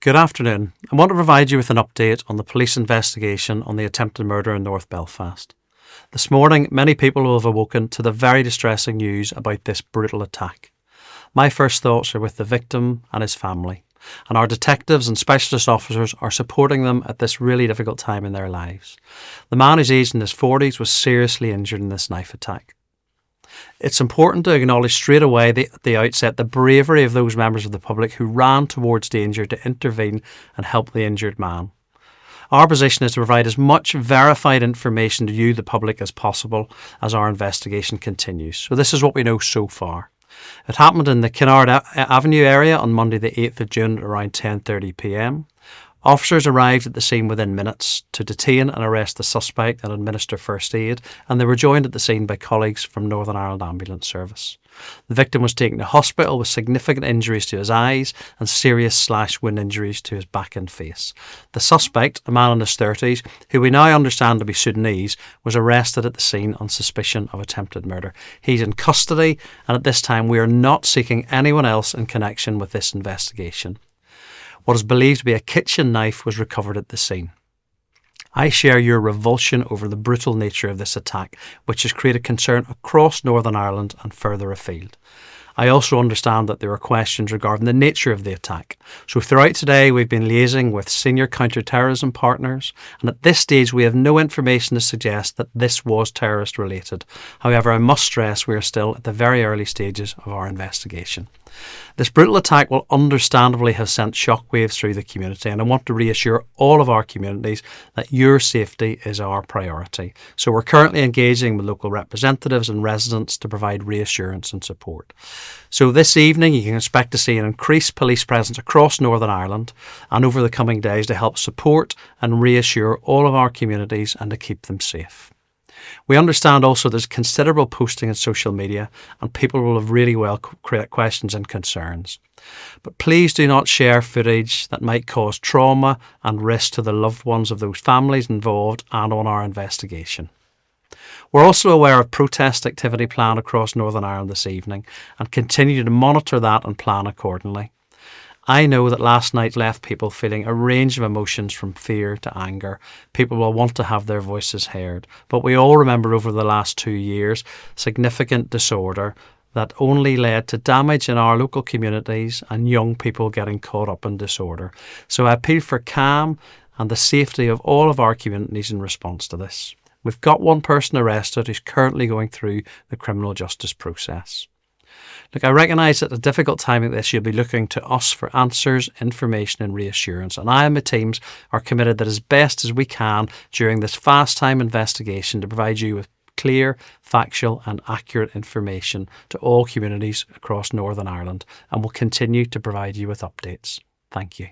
Good afternoon. I want to provide you with an update on the police investigation on the attempted murder in North Belfast. This morning, many people will have awoken to the very distressing news about this brutal attack. My first thoughts are with the victim and his family, and our detectives and specialist officers are supporting them at this really difficult time in their lives. The man, who's aged in his 40s, was seriously injured in this knife attack. It's important to acknowledge straight away at the outset the bravery of those members of the public who ran towards danger to intervene and help the injured man. Our position is to provide as much verified information to you, the public, as possible as our investigation continues. So this is what we know so far. It happened in the Kennard Avenue area on Monday the 8th of June at around 10:30 p.m. Officers arrived at the scene within minutes to detain and arrest the suspect and administer first aid, and they were joined at the scene by colleagues from Northern Ireland Ambulance Service. The victim was taken to hospital with significant injuries to his eyes and serious slash-wound injuries to his back and face. The suspect, a man in his 30s, who we now understand to be Sudanese, was arrested at the scene on suspicion of attempted murder. He's in custody, and at this time we are not seeking anyone else in connection with this investigation. What is believed to be a kitchen knife was recovered at the scene. I share your revulsion over the brutal nature of this attack, which has created concern across Northern Ireland and further afield. I also understand that there are questions regarding the nature of the attack. So throughout today, we've been liaising with senior counter-terrorism partners, and at this stage we have no information to suggest that this was terrorist related. However, I must stress we are still at the very early stages of our investigation. This brutal attack will understandably have sent shockwaves through the community, and I want to reassure all of our communities that your safety is our priority. So we're currently engaging with local representatives and residents to provide reassurance and support. So this evening you can expect to see an increased police presence across Northern Ireland and over the coming days to help support and reassure all of our communities and to keep them safe. We understand also there's considerable posting in social media and people will have really well create questions and concerns. But please do not share footage that might cause trauma and risk to the loved ones of those families involved and on our investigation. We're also aware of protest activity planned across Northern Ireland this evening and continue to monitor that and plan accordingly. I know that last night left people feeling a range of emotions from fear to anger. People will want to have their voices heard. But we all remember over the last 2 years significant disorder that only led to damage in our local communities and young people getting caught up in disorder. So I appeal for calm and the safety of all of our communities in response to this. We've got one person arrested who's currently going through the criminal justice process. Look, I recognise that at a difficult time like this, you'll be looking to us for answers, information and reassurance. And I and my teams are committed that as best as we can during this fast-time investigation to provide you with clear, factual and accurate information to all communities across Northern Ireland, and will continue to provide you with updates. Thank you.